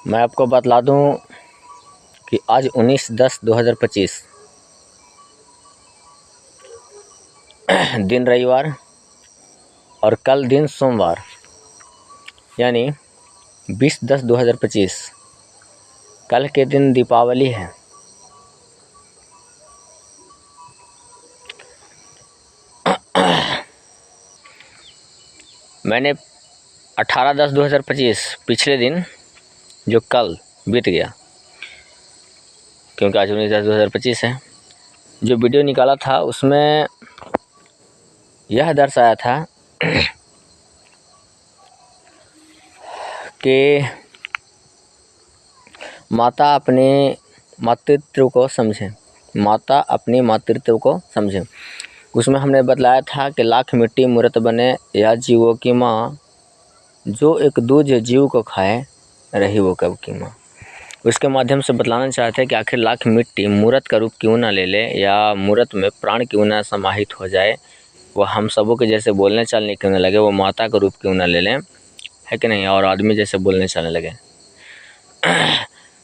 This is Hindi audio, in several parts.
मैं आपको बतला दूं कि आज 19/10/2025 दिन रविवार और कल दिन सोमवार यानी 20/10/2025 कल के दिन दीपावली है। मैंने 18/10/2025 पिछले दिन जो कल बीत गया, क्योंकि आज 19/10/2025 है, जो वीडियो निकाला था उसमें यह दर्शाया था कि माता अपने मातृत्व को समझें, माता अपनी मातृत्व को समझें। उसमें हमने बतलाया था कि लाख मिट्टी मूरत बने या जीवों की माँ, जो एक दूज जीव को खाए रही वो कब की माँ। उसके माध्यम से बतलाना चाहते हैं कि आखिर लाख मिट्टी मूरत का रूप क्यों ना ले ले, या मूरत में प्राण क्यों ना समाहित हो जाए, वो हम सबों के जैसे बोलने चलने क्यों ना लगे, वो माता का रूप क्यों ना ले लें, है कि नहीं, और आदमी जैसे बोलने चलने लगे।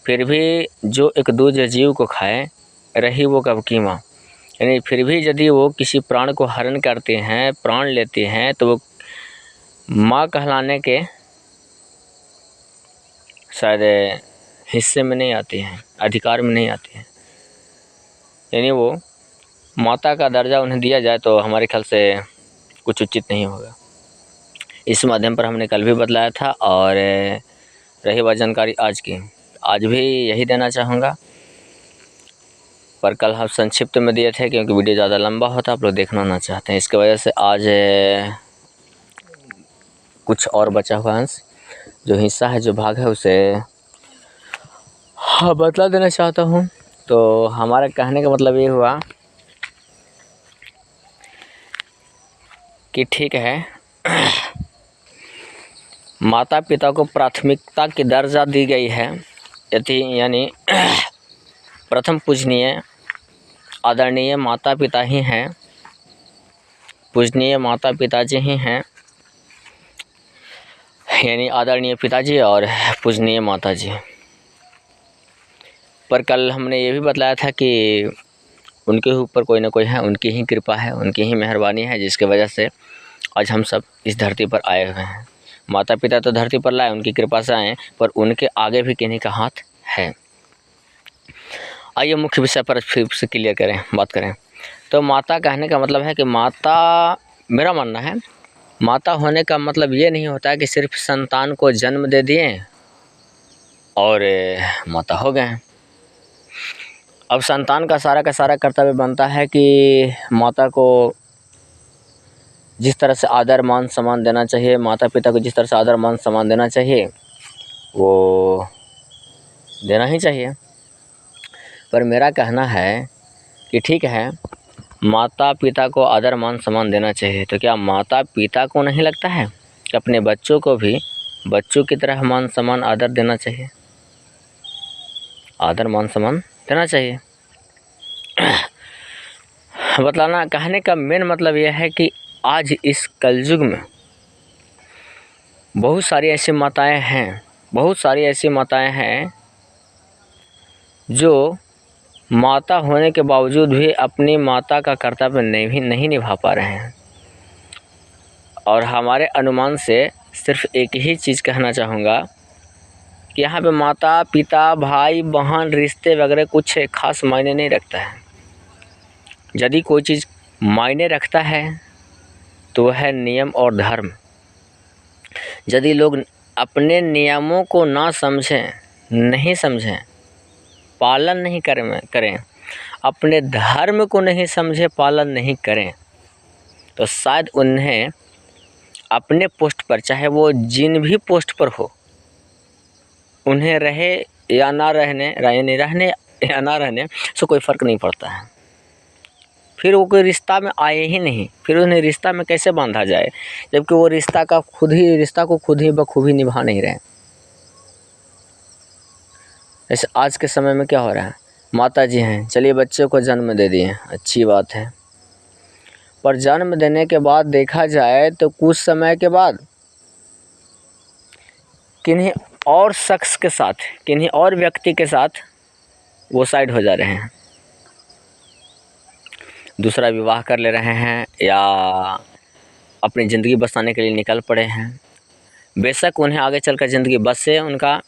फिर भी जो एक दूज जीव को खाए रही वो कब की माँ, यानी फिर भी यदि वो किसी प्राण को हरण करते हैं, प्राण लेते हैं, तो वो माँ कहलाने के शायद हिस्से में नहीं आती हैं, अधिकार में नहीं आती हैं। यानी वो माता का दर्जा उन्हें दिया जाए तो हमारे ख्याल से कुछ उचित नहीं होगा। इस माध्यम पर हमने कल भी बतलाया था, और रही बात जानकारी आज भी यही देना चाहूँगा, पर कल हम संक्षिप्त में दिए थे क्योंकि वीडियो ज़्यादा लंबा होता, आप लोग देखना ना चाहते हैं, इसके वजह से आज कुछ और बचा हुआ अंश जो हिस्सा है, जो भाग है, उसे बतला देना चाहता हूँ। तो हमारे कहने का मतलब ये हुआ कि ठीक है, माता पिता को प्राथमिकता की दर्जा दी गई है, यानी प्रथम पूजनीय आदरणीय माता पिता ही हैं, पूजनीय माता पिताजी ही हैं, यानी आदरणीय पिताजी और पूजनीय माताजी। पर कल हमने ये भी बतलाया था कि उनके ऊपर कोई ना कोई है, उनकी ही कृपा है, उनकी ही मेहरबानी है, जिसके वजह से आज हम सब इस धरती पर आए हुए हैं। माता पिता तो धरती पर लाए, उनकी कृपा से आए, पर उनके आगे भी किन्हीं का हाथ है। आइए मुख्य विषय पर फिर से क्लियर करें, बात करें। तो माता कहने का मतलब है कि माता, मेरा मानना है, माता होने का मतलब ये नहीं होता है कि सिर्फ संतान को जन्म दे दिए और माता हो गए। अब संतान का सारा कर्तव्य बनता है कि माता को जिस तरह से आदर मान सम्मान देना चाहिए, माता पिता को जिस तरह से आदर मान सम्मान देना चाहिए वो देना ही चाहिए। पर मेरा कहना है कि ठीक है, माता पिता को आदर मान सम्मान देना चाहिए, तो क्या माता पिता को नहीं लगता है कि अपने बच्चों को भी बच्चों की तरह मान सम्मान आदर देना चाहिए, आदर मान सम्मान देना चाहिए। बतलाना कहने का मेन मतलब यह है कि आज इस कलयुग में बहुत सारी ऐसी माताएं हैं जो माता होने के बावजूद भी अपनी माता का कर्तव्य नहीं निभा पा रहे हैं। और हमारे अनुमान से सिर्फ एक ही चीज़ कहना चाहूँगा कि यहाँ पे माता पिता भाई बहन रिश्ते वगैरह कुछ खास मायने नहीं रखता है। यदि कोई चीज़ मायने रखता है तो वह है नियम और धर्म। यदि लोग अपने नियमों को ना नहीं समझें, पालन नहीं करें, अपने धर्म को नहीं समझे, पालन नहीं करें, तो शायद उन्हें अपने पोस्ट पर, चाहे वो जिन भी पोस्ट पर हो, उन्हें रहे या ना रहने या ना रहने से कोई फ़र्क नहीं पड़ता है। फिर वो कोई रिश्ता में आए ही नहीं, फिर उन्हें रिश्ता में कैसे बांधा जाए, जबकि वो रिश्ता को खुद ही बखूबी निभा नहीं रहे। जैसे आज के समय में क्या हो रहा है, माता जी हैं, चलिए बच्चे को जन्म दे दिए, अच्छी बात है, पर जन्म देने के बाद देखा जाए तो कुछ समय के बाद किन्हीं और शख्स के साथ, किन्हीं और व्यक्ति के साथ वो साइड हो जा रहे हैं, दूसरा विवाह कर ले रहे हैं या अपनी ज़िंदगी बसाने के लिए निकल पड़े हैं। बेशक उन्हें आगे चलकर ज़िंदगी बस से उनका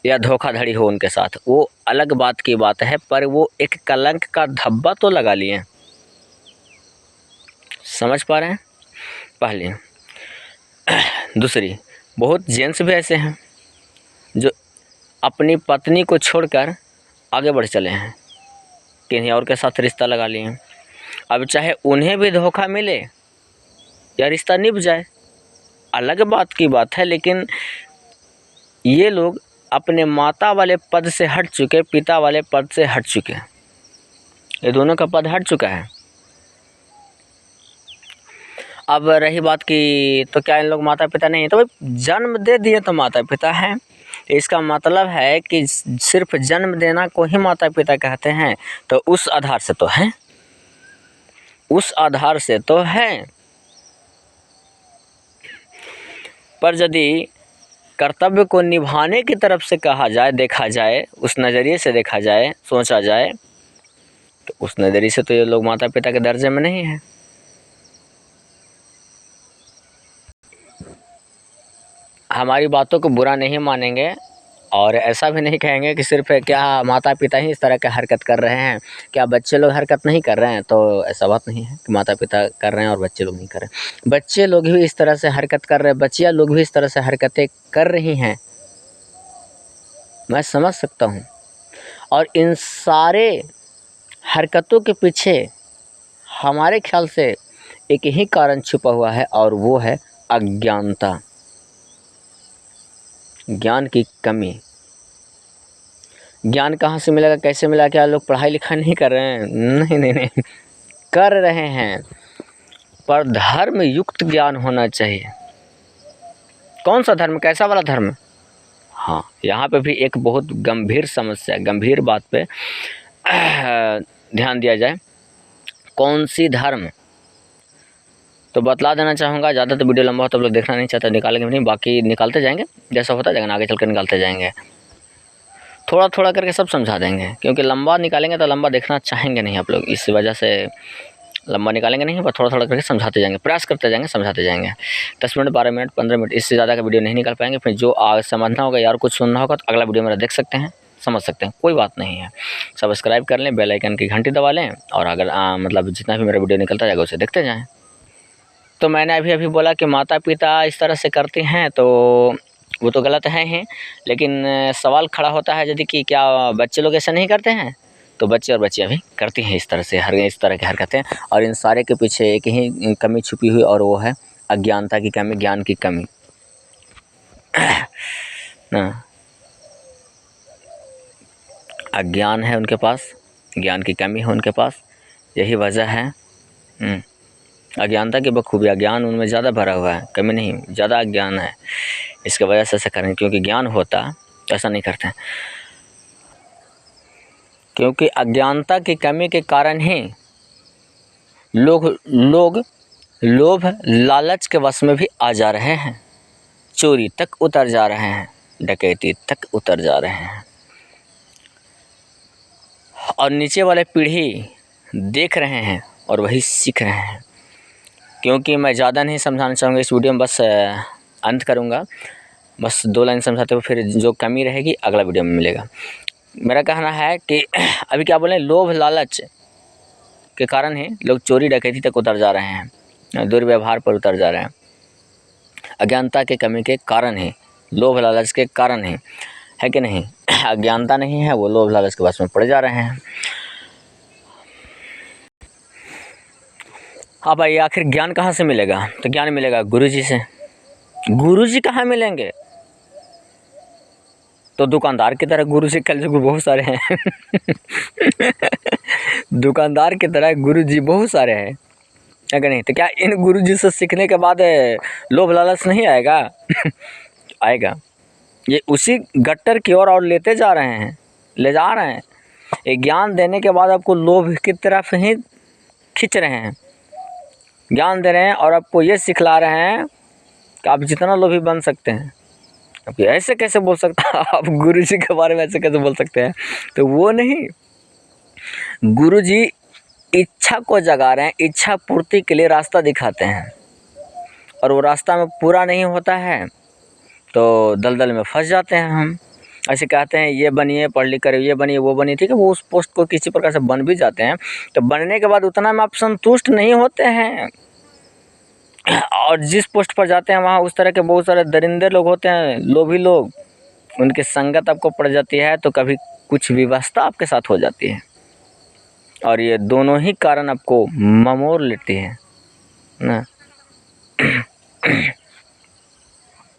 या धोखाधड़ी हो उनके साथ, वो अलग बात की बात है, पर वो एक कलंक का धब्बा तो लगा लिए। समझ पा रहे हैं? पहली। दूसरी, बहुत जेंट्स भी ऐसे हैं जो अपनी पत्नी को छोड़कर आगे बढ़ चले हैं, किन्हीं और के साथ रिश्ता लगा लिए हैं। अब चाहे उन्हें भी धोखा मिले या रिश्ता निभ जाए, अलग बात की बात है, लेकिन ये लोग अपने माता वाले पद से हट चुके, पिता वाले पद से हट चुके हैं। ये दोनों का पद हट चुका है। अब रही बात की तो क्या इन लोग माता पिता नहीं, तो भाई जन्म दे दिए तो माता पिता हैं। इसका मतलब है कि सिर्फ जन्म देना को ही माता पिता कहते हैं, तो उस आधार से तो हैं, उस आधार से तो हैं। पर यदि कर्तव्य को निभाने की तरफ से कहा जाए, देखा जाए, उस नज़रिए से देखा जाए, सोचा जाए, तो उस नज़रिए से तो ये लोग माता पिता के दर्जे में नहीं हैं। हमारी बातों को बुरा नहीं मानेंगे और ऐसा भी नहीं कहेंगे कि सिर्फ क्या माता पिता ही इस तरह की हरकत कर रहे हैं, क्या बच्चे लोग हरकत नहीं कर रहे हैं, तो ऐसा बात नहीं है कि माता पिता कर रहे हैं और बच्चे लोग नहीं कर रहे हैं। बच्चे लोग भी इस तरह से हरकत कर रहे हैं, बच्चियाँ लोग भी इस तरह से हरकतें कर रही हैं, मैं समझ सकता हूँ। और इन सारे हरकतों के पीछे हमारे ख्याल से एक ही कारण छुपा हुआ है, और वो है अज्ञानता, ज्ञान की कमी। ज्ञान कहाँ से मिलेगा, कैसे मिला? क्या लोग पढ़ाई लिखाई नहीं कर रहे हैं? नहीं नहीं नहीं, कर रहे हैं, पर धर्म युक्त ज्ञान होना चाहिए। कौन सा धर्म, कैसा वाला धर्म? हाँ, यहाँ पे भी एक बहुत गंभीर समस्या, गंभीर बात पे ध्यान दिया जाए। कौन सी धर्म, तो बतला देना चाहूँगा। ज़्यादा तो वीडियो लंबा हो तो लोग देखना नहीं चाहता, निकालेंगे नहीं, बाकी निकालते जाएंगे, जैसा होता जाएगा आगे चलकर निकालते जाएंगे, थोड़ा थोड़ा करके सब समझा देंगे, क्योंकि लंबा निकालेंगे तो लंबा देखना चाहेंगे नहीं आप लोग, इस वजह से लंबा निकालेंगे नहीं, पर थोड़ा थोड़ा करके समझाते जाएंगे, प्रयास करते जाएंगे, समझाते जाएंगे। 10 मिनट, 12 मिनट, 15 मिनट, इससे ज़्यादा का वीडियो नहीं निकाल पाएंगे। फिर जो समझना होगा यार, कुछ सुनना होगा, तो अगला वीडियो मेरा देख सकते हैं, समझ सकते हैं, कोई बात नहीं है। सब्सक्राइब कर लें, बेल आइकन की घंटी दबा लें, और अगर मतलब जितना भी मेरा वीडियो निकलता जाएगा उसे देखते जाएँ। तो मैंने अभी बोला कि माता पिता इस तरह से करते हैं, तो वो तो गलत है ही, लेकिन सवाल खड़ा होता है यदि कि क्या बच्चे लोग ऐसा नहीं करते हैं? तो बच्चे और बच्चियाँ भी करती हैं इस तरह से, इस तरह की हरकतें, और इन सारे के पीछे एक ही कमी छुपी हुई, और वो है अज्ञानता की कमी, ज्ञान की कमी। अज्ञान है उनके पास, ज्ञान की कमी है उनके पास, यही वजह है। अज्ञानता की बखूबी, अज्ञान उनमें ज़्यादा भरा हुआ है, कमी नहीं, ज़्यादा अज्ञान है, इसकी वजह से ऐसा करें। क्योंकि ज्ञान होता तो ऐसा नहीं करते हैं, क्योंकि अज्ञानता की कमी के कारण ही लोग लोभ लालच के वश में भी आ जा रहे हैं, चोरी तक उतर जा रहे हैं, डकैती तक उतर जा रहे हैं, और नीचे वाले पीढ़ी देख रहे हैं और वही सीख रहे हैं। क्योंकि मैं ज़्यादा नहीं समझाना चाहूँगा इस वीडियो में, बस अंत करूँगा, बस 2 लाइन समझाते हुए, फिर जो कमी रहेगी अगला वीडियो में मिलेगा। मेरा कहना है कि अभी क्या बोलें, लोभ लालच के कारण ही लोग चोरी डकैती तक उतर जा रहे हैं, दुर्व्यवहार पर उतर जा रहे हैं, अज्ञानता के कमी के कारण ही, लोभ लालच के कारण ही, है कि नहीं? अज्ञानता नहीं है, वो लोभ लालच के वश में पड़ जा रहे हैं। हाँ भाई, आखिर ज्ञान कहाँ से मिलेगा? तो ज्ञान मिलेगा गुरुजी से। गुरुजी कहाँ मिलेंगे? तो दुकानदार की तरह गुरुजी कल युग बहुत सारे हैं। दुकानदार की तरह गुरुजी बहुत सारे हैं, है कि नहीं? तो क्या इन गुरुजी से सीखने के बाद लोभ लालच नहीं आएगा? आएगा। ये उसी गट्टर की ओर और लेते जा रहे हैं, ले जा रहे हैं। ये ज्ञान देने के बाद आपको लोभ की तरफ ही खींच रहे हैं, ज्ञान दे रहे हैं और आपको ये सिखला रहे हैं कि आप जितना लोभी बन सकते हैं, अब ऐसे कैसे बोल सकता है आप गुरुजी के बारे में, ऐसे कैसे बोल सकते हैं? तो वो नहीं, गुरुजी इच्छा को जगा रहे हैं, इच्छा पूर्ति के लिए रास्ता दिखाते हैं, और वो रास्ता में पूरा नहीं होता है तो दलदल में फंस जाते हैं हम। ऐसे कहते हैं ये बनिए, पढ़ लिख कर ये बनिए, वो बनिए, ठीक है, वो उस पोस्ट को किसी प्रकार से बन भी जाते हैं, तो बनने के बाद उतना में आप संतुष्ट नहीं होते हैं, और जिस पोस्ट पर जाते हैं वहाँ उस तरह के बहुत सारे दरिंदे लोग होते हैं, लोभी लोग, उनकी संगत आपको पड़ जाती है, तो कभी कुछ व्यवस्था आपके साथ हो जाती है, और ये दोनों ही कारण आपको ममोड़ लेती है ना,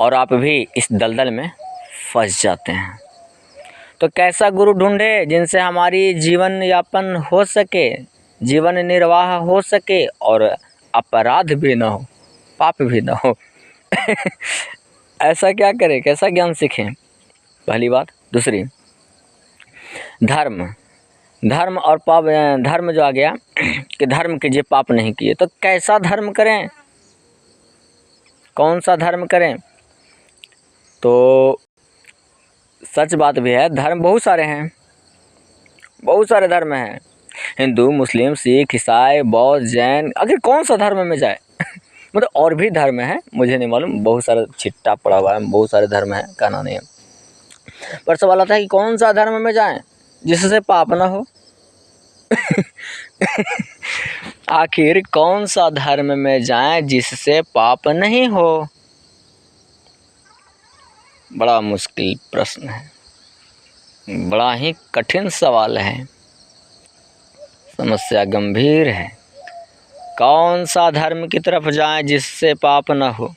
और आप भी इस दलदल में फंस जाते हैं। तो कैसा गुरु ढूंढे जिनसे हमारी जीवन यापन हो सके, जीवन निर्वाह हो सके, और अपराध भी ना हो, पाप भी ना हो। ऐसा क्या करें, कैसा ज्ञान सीखें? पहली बात। दूसरी, धर्म, धर्म और पाप। धर्म जो आ गया कि धर्म कीजिए पाप नहीं किए, तो कैसा धर्म करें, कौन सा धर्म करें? तो सच बात भी है, धर्म बहुत सारे हैं, बहुत सारे धर्म हैं, हिंदू, मुस्लिम, सिख, ईसाई, बौद्ध, जैन, आखिर कौन सा धर्म में जाए? मतलब और भी धर्म है, मुझे नहीं मालूम, बहुत सारा छिट्टा पड़ा हुआ है, बहुत सारे धर्म है, कहना नहीं है, पर सवाल आता है कि कौन सा धर्म में जाएं जिससे पाप ना हो। आखिर कौन सा धर्म में जाएं जिससे पाप नहीं हो? बड़ा मुश्किल प्रश्न है, बड़ा ही कठिन सवाल है, समस्या गंभीर है। कौन सा धर्म की तरफ जाएं जिससे पाप न हो?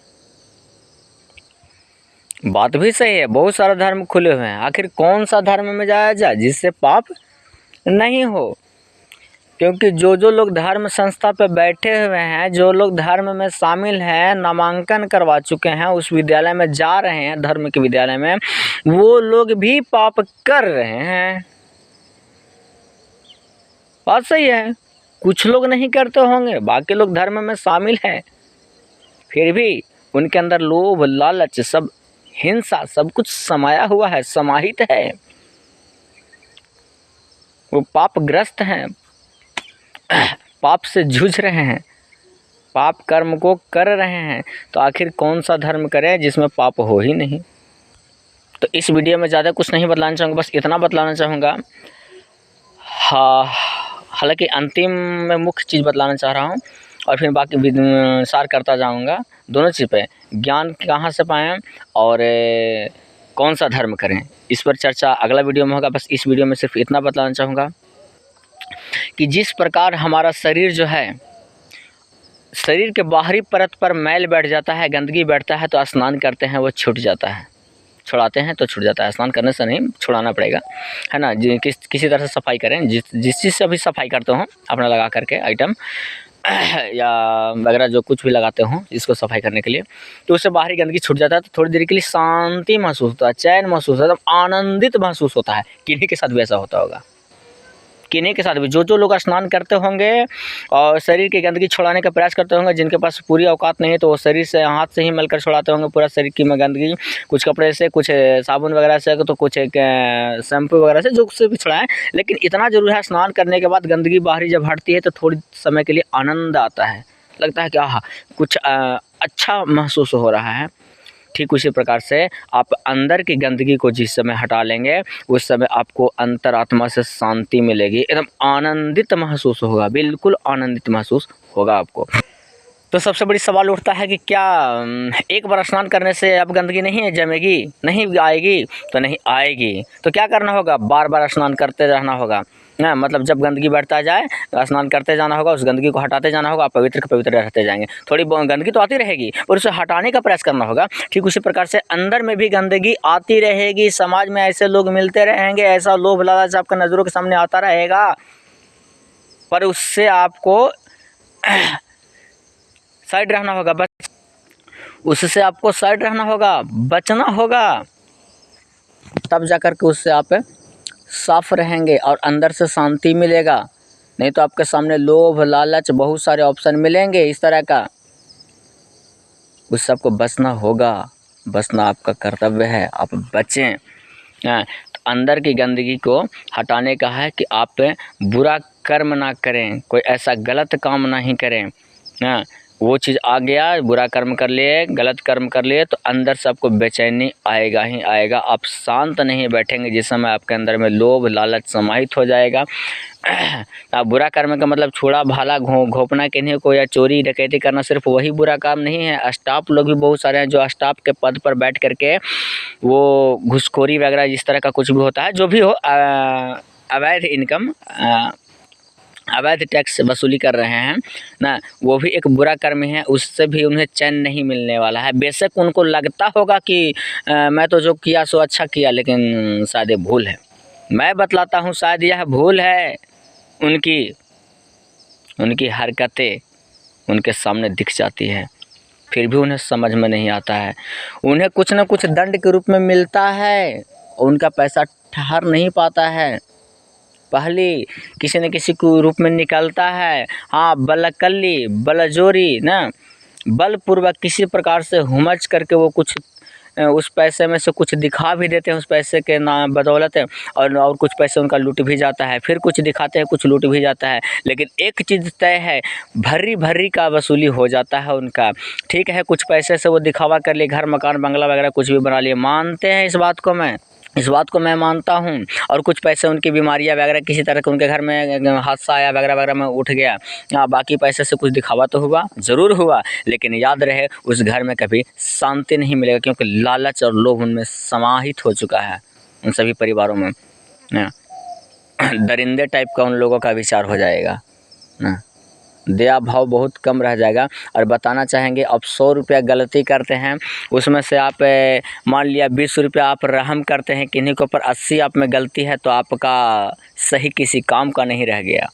बात भी सही है, बहुत सारे धर्म खुले हुए हैं, आखिर कौन सा धर्म में जाया जाए जिससे पाप नहीं हो? क्योंकि जो लोग धर्म संस्था पे बैठे हुए हैं, जो लोग धर्म में शामिल हैं, नामांकन करवा चुके हैं, उस विद्यालय में जा रहे हैं, धर्म के विद्यालय में, वो लोग भी पाप कर रहे हैं। बात सही है, कुछ लोग नहीं करते होंगे, बाकी लोग धर्म में शामिल हैं, फिर भी उनके अंदर लोभ, लालच, सब हिंसा, सब कुछ समाया हुआ है, समाहित है, वो पापग्रस्त हैं, पाप से जूझ रहे हैं, पाप कर्म को कर रहे हैं। तो आखिर कौन सा धर्म करें जिसमें पाप हो ही नहीं? तो इस वीडियो में ज़्यादा कुछ नहीं बतलाना चाहूँगा, बस इतना बतलाना चाहूँगा। हाँ, हालांकि अंतिम में मुख्य चीज़ बतलाना चाह रहा हूँ, और फिर बाकी सार करता जाऊँगा दोनों चीज़ पे, ज्ञान कहाँ से पाएँ और कौन सा धर्म करें, इस पर चर्चा अगला वीडियो में होगा। बस इस वीडियो में सिर्फ इतना बतलाना चाहूँगा कि जिस प्रकार हमारा शरीर जो है, शरीर के बाहरी परत पर मैल बैठ जाता है, गंदगी बैठता है, तो स्नान करते हैं वो छूट जाता है, छुड़ाते हैं तो छूट जाता है। स्नान करने से नहीं, छुड़ाना पड़ेगा, है ना। किसी तरह से सफाई करें, जिस चीज़ से भी सफाई करते हो अपना लगा करके आइटम या वगैरह जो कुछ भी लगाते हो इसको सफाई करने के लिए, तो उससे बाहरी गंदगी छूट जाता है, तो थोड़ी देर के लिए शांति महसूस होता है, चैन महसूस होता है, आनंदित महसूस होता है। किन्हीं के साथ भी ऐसा होता होगा, किन्हीं के साथ भी जो लोग स्नान करते होंगे और शरीर की गंदगी छुड़ाने का प्रयास करते होंगे, जिनके पास पूरी औकात नहीं है तो वो शरीर से हाथ से ही मलकर छुड़ाते होंगे पूरा शरीर की गंदगी, कुछ कपड़े से, कुछ साबुन वगैरह से, तो कुछ शैम्पू वगैरह से, जो से भी छुड़ाएं। लेकिन इतना ज़रूर है, स्नान करने के बाद गंदगी बाहरी जब हटती है तो थोड़ी समय के लिए आनंद आता है, लगता है कि आहा कुछ अच्छा महसूस हो रहा है। ठीक उसी प्रकार से आप अंदर की गंदगी को जिस समय हटा लेंगे, उस समय आपको अंतरात्मा से शांति मिलेगी, एकदम आनंदित महसूस होगा, बिल्कुल आनंदित महसूस होगा आपको। तो सबसे बड़ी सवाल उठता है कि क्या एक बार स्नान करने से अब गंदगी नहीं जमेगी, नहीं आएगी? तो नहीं आएगी, तो क्या करना होगा? बार बार स्नान करते रहना होगा ना, मतलब जब गंदगी बढ़ता जाए स्नान करते जाना होगा, उस गंदगी को हटाते जाना होगा, आप पवित्र के पवित्र रहते जाएंगे। थोड़ी गंदगी तो आती रहेगी और उसे हटाने का प्रयास करना होगा। ठीक उसी प्रकार से अंदर में भी गंदगी आती रहेगी, समाज में ऐसे लोग मिलते रहेंगे, ऐसा लोभ लालच आपका नज़रों के सामने आता रहेगा, पर उससे आपको साइड रहना होगा, उससे आपको साइड रहना होगा, बचना होगा, तब जाकर के उससे आप साफ रहेंगे और अंदर से शांति मिलेगा। नहीं तो आपके सामने लोभ लालच बहुत सारे ऑप्शन मिलेंगे इस तरह का, उस सबको बचना होगा, बचना आपका कर्तव्य है, आप बचें। तो अंदर की गंदगी को हटाने का है कि आप बुरा कर्म ना करें, कोई ऐसा गलत काम नहीं करें। वो चीज़ आ गया, बुरा कर्म कर लिए, गलत कर्म कर लिए, तो अंदर से आपको बेचैनी आएगा ही आएगा। आप शांत नहीं बैठेंगे, जिस समय आपके अंदर में लोभ लालच समाहित हो जाएगा। आप बुरा कर्म का मतलब छुड़ा भाला घोंपना किन्हीं को या चोरी डकैती करना सिर्फ वही बुरा काम नहीं है। स्टाफ लोग भी बहुत सारे हैं जो स्टाफ के पद पर बैठ करके वो घूसखोरी वगैरह जिस तरह का कुछ भी होता है, जो भी हो, अवैध इनकम, अवैध टैक्स वसूली कर रहे हैं ना, वो भी एक बुरा कर्म है। उससे भी उन्हें चैन नहीं मिलने वाला है। बेशक उनको लगता होगा कि मैं तो जो किया सो अच्छा किया, लेकिन शायद ये भूल है। मैं बतलाता हूँ, शायद यह भूल है। उनकी हरकतें उनके सामने दिख जाती है, फिर भी उन्हें समझ में नहीं आता है। उन्हें कुछ न कुछ दंड के रूप में मिलता है, उनका पैसा ठहर नहीं पाता है। पहले किसी न किसी को रूप में निकलता है। हाँ, बलकल्ली बलजोरी ना, बलपूर्वक किसी प्रकार से हुमच करके वो कुछ उस पैसे में से कुछ दिखा भी देते हैं, उस पैसे के नाम बदौलत, और कुछ पैसे उनका लूट भी जाता है। फिर कुछ दिखाते हैं, कुछ लूट भी जाता है। लेकिन एक चीज़ तय है, भर्री भर्री का वसूली हो जाता है उनका। ठीक है, कुछ पैसे से वो दिखावा कर लिए, घर मकान बंगला वगैरह कुछ भी बना लिए, मानते हैं इस बात को मैं मानता हूँ। और कुछ पैसे उनकी बीमारियाँ वगैरह, किसी तरह के उनके घर में हादसा आया वगैरह वगैरह में उठ गया, बाकी पैसे से कुछ दिखावा तो हुआ, ज़रूर हुआ, लेकिन याद रहे उस घर में कभी शांति नहीं मिलेगा, क्योंकि लालच और लोभ उनमें समाहित हो चुका है। उन सभी परिवारों में दरिंदे टाइप का उन लोगों का विचार हो जाएगा ना, दया भाव बहुत कम रह जाएगा। और बताना चाहेंगे, आप 100 रुपया गलती करते हैं, उसमें से आप मान लिया 20 रुपया आप रहम करते हैं किन्हीं के ऊपर, 80 आप में गलती है, तो आपका सही किसी काम का नहीं रह गया।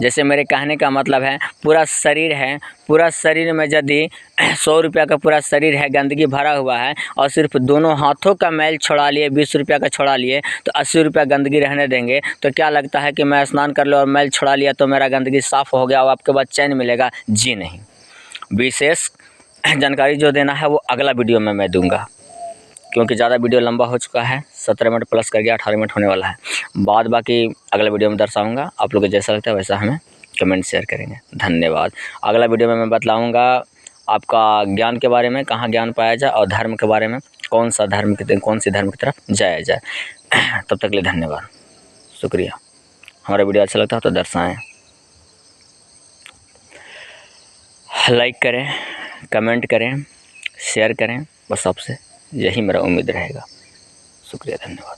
जैसे मेरे कहने का मतलब है, पूरा शरीर है, पूरा शरीर में यदि 100 रुपया का पूरा शरीर है, गंदगी भरा हुआ है, और सिर्फ दोनों हाथों का मैल छोड़ा लिए, 20 रुपया का छोड़ा लिए, तो 80 रुपया गंदगी रहने देंगे? तो क्या लगता है कि मैं स्नान कर लूँ और मैल छोड़ा लिया तो मेरा गंदगी साफ़ हो गया और आपके बाद चैन मिलेगा? जी नहीं। विशेष जानकारी जो देना है वो अगला वीडियो में मैं दूँगा, क्योंकि ज़्यादा वीडियो लंबा हो चुका है, 17 मिनट प्लस कर गया, 18 मिनट होने वाला है। बाकी अगला वीडियो में दर्शाऊँगा। आप लोग को जैसा लगता है वैसा हमें कमेंट शेयर करेंगे। धन्यवाद। अगला वीडियो में मैं बतलाऊँगा आपका ज्ञान के बारे में, कहाँ ज्ञान पाया जाए, और धर्म के बारे में, कौन सी धर्म की तरफ जाया जाए। तब तक के लिए धन्यवाद, शुक्रिया। हमारा वीडियो अच्छा लगता है तो दर्शाएँ, लाइक करें, कमेंट करें, शेयर करें, बस आपसे यही मेरा उम्मीद रहेगा। शुक्रिया, धन्यवाद।